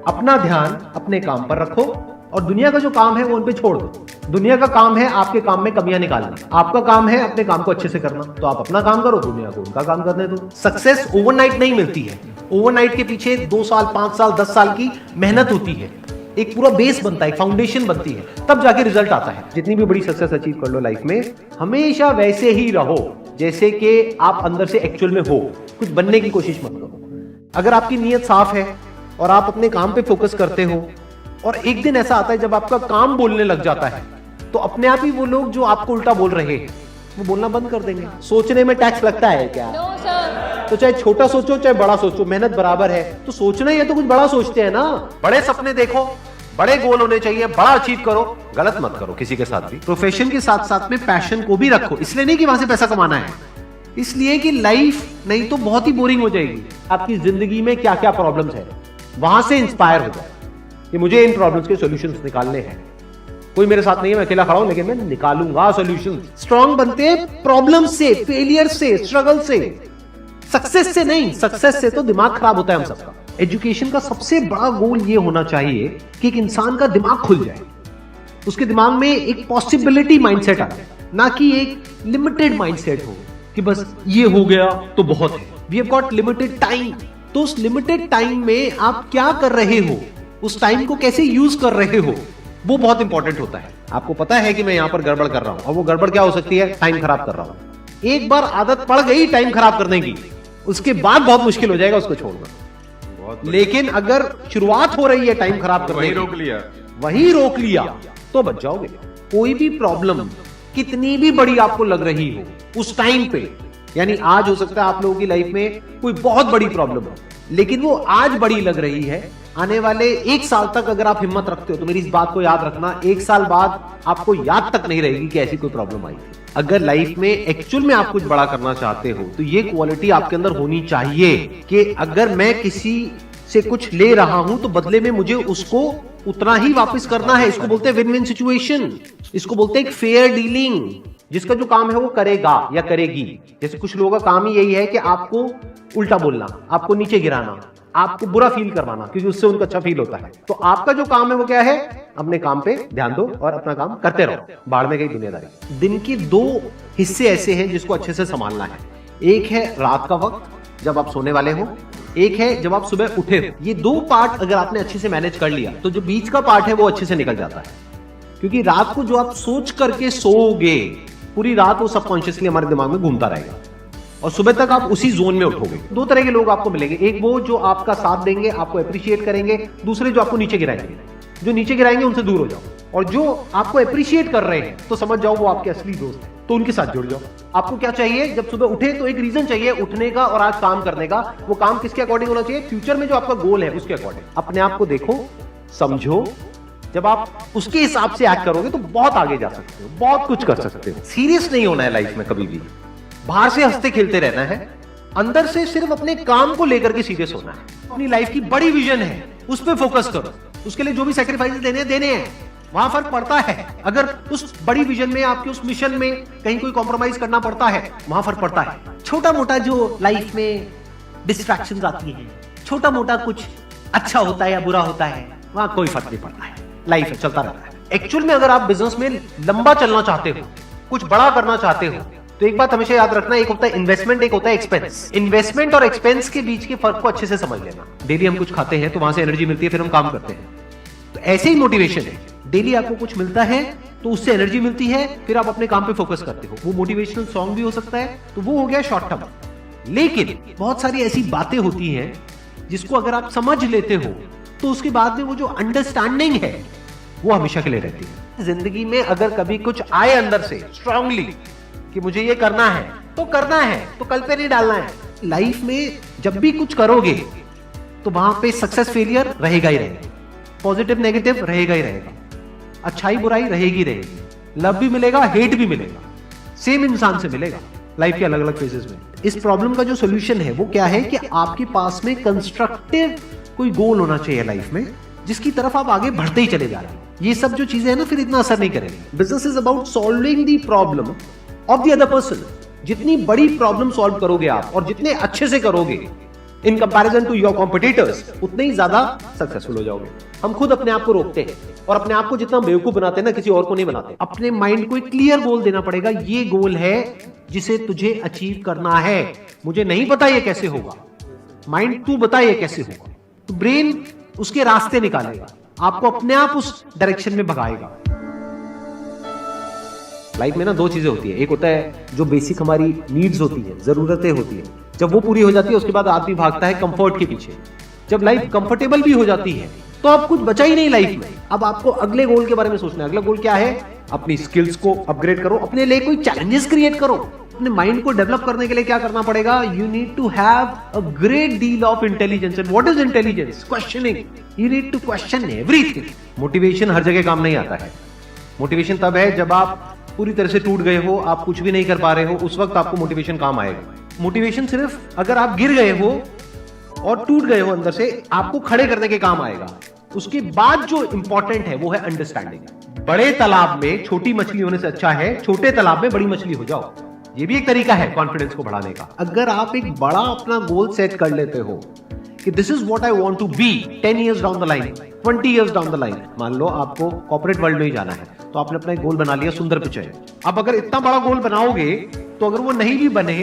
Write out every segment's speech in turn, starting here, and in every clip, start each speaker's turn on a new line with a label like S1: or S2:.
S1: अपना ध्यान अपने काम पर रखो और दुनिया का जो काम है वो उन पे छोड़ दो। दुनिया का काम है आपके काम में कमियां निकालना, आपका काम है अपने काम को अच्छे से करना। तो आप अपना काम करो, दुनिया को उनका काम करने दो। सक्सेस ओवरनाइट नहीं मिलती है। ओवरनाइट के पीछे 2 साल, 5 साल, 10 साल की मेहनत होती है। एक पूरा बेस बनता है, फाउंडेशन बनती है, तब जाके रिजल्ट आता है। जितनी भी बड़ी सक्सेस अचीव कर लो लाइफ में, हमेशा वैसे ही रहो जैसे कि आप अंदर से एक्चुअल में हो। कुछ बनने की कोशिश मत करो। अगर आपकी नीयत साफ है और आप अपने काम पे फोकस करते हो और एक दिन ऐसा आता है जब आपका काम बोलने लग जाता है, तो अपने आप ही वो लोग जो आपको उल्टा बोल रहे हैं वो बोलना बंद कर देंगे। सोचने में टैक्स लगता है क्या?
S2: No sir.
S1: तो चाहे छोटा सोचो चाहे बड़ा सोचो, मेहनत बराबर है। तो सोचना ही है तो कुछ बड़ा सोचते हैं ना। बड़े सपने देखो, बड़े गोल होने चाहिए, बड़ा अचीव करो, गलत मत करो किसी के साथ भी। प्रोफेशन के साथ साथ में पैशन को भी रखो। इसलिए नहीं कि वहां से पैसा कमाना है, इसलिए कि लाइफ नहीं तो बहुत ही बोरिंग हो जाएगी। आपकी जिंदगी में क्या क्या प्रॉब्लम्स है, वहां से इंस्पायर हो जाए कि मुझे इन प्रॉब्लम्स के सॉल्यूशंस निकालने हैं। कोई मेरे साथ नहीं है, मैं अकेला खड़ा हूं, लेकिन मैं निकालूंगा सॉल्यूशन। स्ट्रांग बनते हैं प्रॉब्लम से, फेलियर से, स्ट्रगल से, सक्सेस से नहीं। सक्सेस से तो दिमाग खराब होता है हम सबका। एजुकेशन का सबसे बड़ा गोल ये होना चाहिए कि एक इंसान का दिमाग खुल जाए, उसके दिमाग में एक पॉसिबिलिटी माइंडसेट आ जाए, ना कि एक लिमिटेड माइंडसेट हो कि बस ये हो गया तो बहुत है। We have got limited time. तो उस लिमिटेड टाइम में आप क्या कर रहे हो, उस टाइम को कैसे यूज कर रहे हो, वो बहुत इंपॉर्टेंट होता है। आपको पता है कि मैं यहां पर गड़बड़ कर रहा हूं, और वो गड़बड़ क्या हो सकती है? टाइम खराब कर रहा हूं। एक बार आदत पड़ गई टाइम खराब करने की, उसके बाद बहुत मुश्किल हो जाएगा उसको छोड़ना। लेकिन अगर शुरुआत हो रही है टाइम खराब करने की, वही रोक लिया तो बच जाओगे। कोई भी प्रॉब्लम कितनी भी बड़ी आपको लग रही हो उस टाइम पे, यानी आज हो सकता है आप लोगों की लाइफ में कोई बहुत बड़ी प्रॉब्लम हो, लेकिन वो आज बड़ी लग रही है, आने वाले 1 साल तक अगर आप हिम्मत रखते हो तो मेरी इस बात को याद रखना, 1 साल बाद आपको याद तक नहीं रहेगी कि ऐसी कोई प्रॉब्लम आई थी। अगर लाइफ में एक्चुअल में आप कुछ बड़ा करना चाहते हो तो ये क्वालिटी आपके अंदर होनी चाहिए कि अगर मैं किसी से कुछ ले रहा हूं तो बदले में मुझे उसको उतना ही वापस करना है। इसको बोलते हैं विन विन सिचुएशन, इसको बोलते हैं फेयर डीलिंग। जिसका जो काम है वो करेगा या करेगी। जैसे कुछ लोगों का काम ही यही है कि आपको उल्टा बोलना, आपको नीचे गिराना, आपको बुरा फील करवाना, क्योंकि उससे उनको अच्छा फील होता है। तो आपका जो काम है वो क्या है? अपने काम पे ध्यान दो और अपना काम करते रहो। बाढ़ में गई दुनियादारी। दिन के 2 हिस्से ऐसे हैं जिसको अच्छे से संभालना है। एक है रात का वक्त जब आप सोने वाले हो, एक है जब आप सुबह उठे हो। ये 2 पार्ट अगर आपने अच्छे से मैनेज कर लिया तो जो बीच का पार्ट है वो अच्छे से निकल जाता है। क्योंकि रात को जो आप सोच करके सोओगे, पूरी रात वो सबकॉन्शियसली हमारे दिमाग में घूमता रहेगा और सुबह तक आप उसी जोन में उठोगे। 2 तरह के लोग आपको मिलेंगे, एक वो जो आपका साथ देंगे, आपको अप्रिशिएट करेंगे, दूसरे जो आपको नीचे गिराएंगे। जो नीचे गिराएंगे उनसे दूर हो जाओ, और जो आपको अप्रिशिएट कर रहे हैं तो समझ जाओ वो आपके असली दोस्त हैं, तो उनके साथ जुड़ जाओ। आपको क्या चाहिए? जब सुबह उठे तो एक रीजन चाहिए उठने का और आज काम करने का। वो काम किसके अकॉर्डिंग होना चाहिए? फ्यूचर में जो आपका गोल है उसके अकॉर्डिंग। अपने आप को देखो, समझो। जब आप उसके हिसाब से एक्ट करोगे तो बहुत आगे जा सकते हो, बहुत कुछ कर सकते हो। सीरियस नहीं होना है लाइफ में कभी भी। बाहर से हंसते खेलते रहना है, अंदर से सिर्फ अपने काम को लेकर के सीरियस होना है। अपनी लाइफ की बड़ी विजन है, उस पर फोकस करो। उसके लिए जो भी सैक्रिफाइस देने हैं, वहां फर्क पड़ता है। अगर उस बड़ी विजन में, आपके उस मिशन में कहीं कोई कॉम्प्रोमाइज करना पड़ता है, वहां फर्क पड़ता है। छोटा मोटा जो लाइफ में डिस्ट्रैक्शंस आती है, छोटा मोटा कुछ अच्छा होता है या बुरा होता है, वहां कोई फर्क नहीं पड़ता है। लाइफ है, चलता रहता है। एक्चुअल में अगर आप बिजनेस में लंबा चलना चाहते हो, कुछ बड़ा करना चाहते हो, तो एक बात हमेशा याद रखना, एक होता है इन्वेस्टमेंट, एक होता है एक्सपेंस। इन्वेस्टमेंट और एक्सपेंस के बीच के फर्क को अच्छे से समझ लेना। डेली हम कुछ खाते हैं तो वहां से एनर्जी मिलती है, फिर हम काम करते हैं। तो ऐसे ही मोटिवेशन है, डेली आपको कुछ मिलता है तो उससे एनर्जी मिलती है, फिर आप अपने काम पे फोकस करते हो। वो मोटिवेशनल सॉन्ग भी हो सकता है, तो वो हो गया शॉर्ट टर्म। लेकिन बहुत सारी ऐसी बातें होती हैं जिसको अगर आप समझ लेते हो तो उसके बाद में वो जो अंडरस्टैंडिंग है वो हमेशा के लिए रहती है। जिंदगी में अगर कभी कुछ आए अंदर से स्ट्रांगली कि मुझे ये करना है तो करना है, तो कल पे नहीं डालना है। लाइफ में जब भी कुछ करोगे तो वहां पे सक्सेस फेलियर रहेगा ही रहेगा, पॉजिटिव नेगेटिव रहेगा ही रहेगा, अच्छाई बुराई रहेगी रहेगी, लव भी मिलेगा, हेट भी मिलेगा, सेम इंसान से मिलेगा लाइफ के अलग अलग फेजेस में। इस प्रॉब्लम का जो सोल्यूशन है वो क्या है कि आपके पास में कंस्ट्रक्टिव कोई गोल होना चाहिए लाइफ में, जिसकी तरफ आप आगे बढ़ते ही चले जा रहे हैं। ये सब जो चीजें हैं ना, फिर इतना असर नहीं करेंगे। Business is about solving the problem of the other person. जितनी बड़ी प्रॉब्लम सॉल्व करोगे आप और जितने अच्छे से करोगे, in comparison to your competitors, उतने ही ज्यादा सक्सेसफुल हो जाओगे। हम खुद अपने आप को रोकते हैं और अपने आप को जितना बेवकूफ बनाते हैं ना, किसी और को नहीं बनाते। अपने माइंड को एक क्लियर गोल देना पड़ेगा, ये गोल है जिसे तुझे अचीव करना है। मुझे नहीं पता ये कैसे होगा, माइंड तू बता ये कैसे होगा। तो ब्रेन उसके रास्ते निकालेगा, आपको अपने आप उस डायरेक्शन में भगाएगा। लाइफ में ना दो चीजें होती है, एक होता है जो बेसिक हमारी नीड्स होती है, जरूरतें होती है, जब वो पूरी हो जाती है उसके बाद आदमी भागता है कंफर्ट के पीछे। जब लाइफ कंफर्टेबल भी हो जाती है तो अब कुछ बचा ही नहीं लाइफ में। अब आपको अगले गोल के बारे में सोचना है। अगला गोल क्या है? अपनी स्किल्स को अपग्रेड करो, अपने लिए कोई चैलेंजेस क्रिएट करो। अपने माइंड को डेवलप करने के लिए क्या करना पड़ेगा? You need to have a great deal of intelligence. And what is intelligence? Questioning. You need to question everything. Motivation हर जगह काम नहीं आता है। मोटिवेशन तब है जब आप पूरी तरह से टूट गए हो, आप कुछ भी नहीं कर पा रहे हो, उस वक्त आपको मोटिवेशन काम आएगा। मोटिवेशन सिर्फ अगर आप गिर गए हो और टूट गए हो अंदर से, आपको खड़े करने के काम आएगा। उसके बाद जो इंपॉर्टेंट है वो है अंडरस्टैंडिंग। बड़े तालाब में छोटी मछली होने से अच्छा है छोटे तालाब में बड़ी मछली हो जाओ। ये भी एक तरीका है कॉन्फिडेंस को बढ़ाने का। अगर आप एक बड़ा अपना गोल सेट कर लेते हो कि this is what I want to be 10 years down the line, 20 years down the line. मान लो आपको कॉर्पोरेट वर्ल्ड में ही जाना है, तो आपने अपना एक गोल बना लिया सुंदर पिचाई। अब अगर इतना बड़ा गोल बनाओगे तो अगर वो नहीं भी बने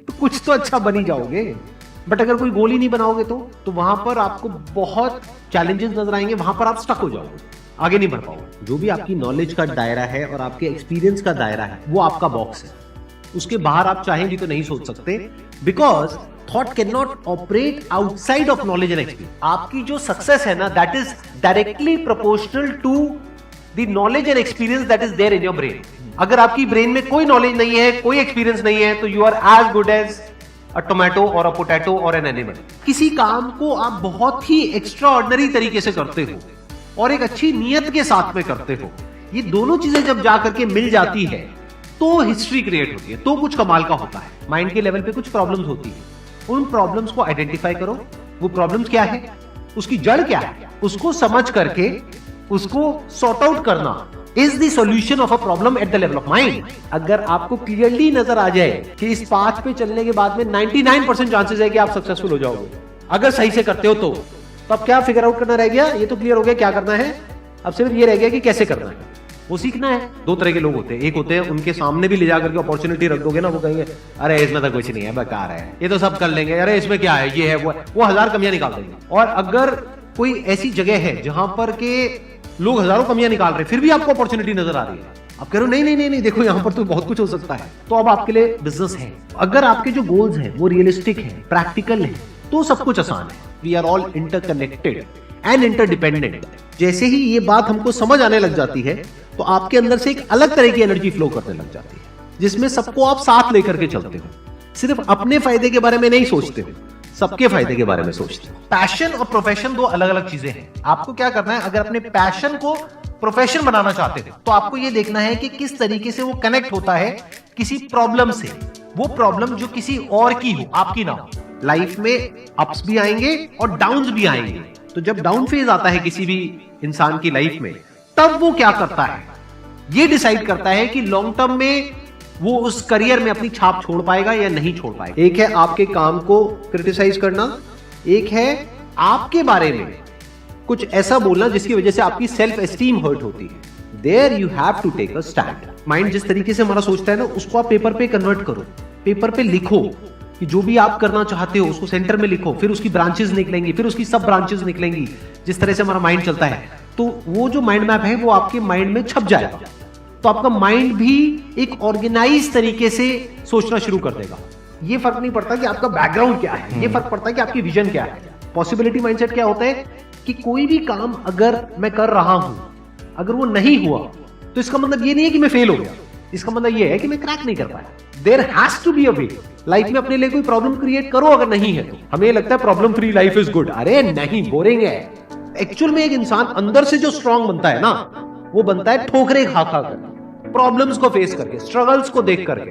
S1: तो कुछ तो अच्छा बन ही जाओगे। बट अगर कोई गोल ही नहीं बनाओगे तो वहां पर आपको बहुत चैलेंजेस नजर आएंगे, वहां पर आप स्टक हो जाओगे, आगे नहीं बढ़ पाओगे। जो भी आपकी नॉलेज का दायरा है और आपके एक्सपीरियंस का दायरा है वो आपका बॉक्स है। उसके बाहर आप चाहें भी तो नहीं सोच सकते, because thought can not operate outside of knowledge and experience. आपकी जो सक्सेस है ना, that is directly proportional to the knowledge and experience that is there in your brain. अगर आपकी ब्रेन में कोई नॉलेज नहीं है, कोई एक्सपीरियंस नहीं है, तो you are as good as a tomato और अ पोटैटो और एन एनिमल। किसी काम को आप बहुत ही एक्स्ट्रा ऑर्डिनरी तरीके से करते हो और एक अच्छी नीयत के साथ में करते हो, ये दोनों चीजें जब जाकर के मिल जाती है तो हिस्ट्री क्रिएट होती है, तो कुछ कमाल का होता है। माइंड के लेवल पे कुछ प्रॉब्लम्स होती है, उन प्रॉब्लम्स को आइडेंटिफाई करो। वो प्रॉब्लम्स क्या है, उसकी जड़ क्या है, उसको समझ करके उसको सॉर्ट आउट करना is the solution of a problem at the level of mind. अगर आपको क्लियरली नजर आ जाए कि इस पाथ पे चलने के बाद में 99% चांसेस है कि आप सक्सेसफुल हो जाओगे अगर सही से करते हो तो अब क्या फिगर आउट करना रह गया? ये तो क्लियर हो गया क्या करना है, अब सिर्फ ये रह गया कि कैसे करना है, वो सीखना है। दो तरह के लोग होते हैं, एक होते हैं उनके सामने भी ले जाकर के अपॉर्चुनिटी रख दोगे ना, वो कहेंगे अरे इसमें तो कुछ नहीं है, बेकार है, ये तो सब कर लेंगे, अरे इसमें क्या है, ये है वो 1000 कमियां निकाल देंगे। और अगर कोई ऐसी जगह है जहां पर के लोग हजारों कमियां निकाल रहे हैं फिर भी आपको अपॉर्चुनिटी नजर आ रही है, आप कह रहे हो नहीं नहीं नहीं नहीं देखो यहाँ पर तो बहुत कुछ हो सकता है, तो अब आपके लिए बिजनेस है। अगर आपके जो गोल्स हैं वो रियलिस्टिक है, प्रैक्टिकल है, तो सब कुछ आसान है। We are all interconnected and interdependent. जैसे ही ये बात हमको समझ आने लग जाती है तो आपके अंदर से एक अलग तरह की एनर्जी फ्लो करने लग जाती है, जिसमें सबको आप साथ लेकर के चलते हो। सिर्फ अपने फायदे के बारे में नहीं सोचते हो, सबके फायदे के बारे में सोचते हो। पैशन और प्रोफेशन दो अलग अलग चीजें हैं। आपको क्या करना है, अगर अपने पैशन को प्रोफेशन बनाना चाहते हो तो आपको ये देखना है कि किस तरीके से वो कनेक्ट होता है किसी प्रॉब्लम से। वो प्रॉब्लम जो किसी और की हो, आपकी ना हो। लाइफ में अप्स भी आएंगे और डाउन्स भी आएंगे, तो जब डाउन फेज आता है किसी भी इंसान की लाइफ में, तब वो क्या करता है, ये डिसाइड करता है कि लॉन्ग टर्म में वो उस करियर में अपनी छाप छोड़ पाएगा या नहीं छोड़ पाएगा। एक है आपके काम को क्रिटिसाइज करना, एक है आपके बारे में कुछ ऐसा बोलना जिसकी वजह से आपकी सेल्फ एस्टीम हर्ट होती है। There you have to take a stand. Mind जिस तरीके से हमारा सोचता है ना, उसको आप पेपर पे कन्वर्ट करो, पेपर पे लिखो कि जो भी आप करना चाहते हो उसको सेंटर में लिखो, फिर उसकी ब्रांचेस निकलेंगी, फिर उसकी सब ब्रांचेस निकलेंगी। जिस तरह से हमारा माइंड चलता है, तो वो जो माइंड मैप है वो आपके माइंड में छप जाएगा, तो आपका माइंड भी एक ऑर्गेनाइज तरीके से सोचना शुरू कर देगा। ये फर्क नहीं पड़ता कि आपका बैकग्राउंड क्या है, ये फर्क पड़ता है कि आपकी विजन क्या है। पॉसिबिलिटी माइंडसेट क्या होता है कि कोई भी काम अगर मैं कर रहा हूं, अगर वो नहीं हुआ तो इसका मतलब ये नहीं है कि मैं फेल हो गया, इसका मतलब ये है कि मैं क्रैक नहीं कर पाया। There has to be a way. Life में अपने लिए कोई प्रॉब्लम क्रिएट करो, अगर नहीं है तो। हमें लगता है problem free life is good, अरे नहीं, बोरिंग है। एक्चुअल में एक इंसान अंदर से जो स्ट्रांग बनता है ना, वो बनता है ठोकरे खा खा कर, प्रॉब्लम्स को फेस करके, स्ट्रगल्स को देख करके।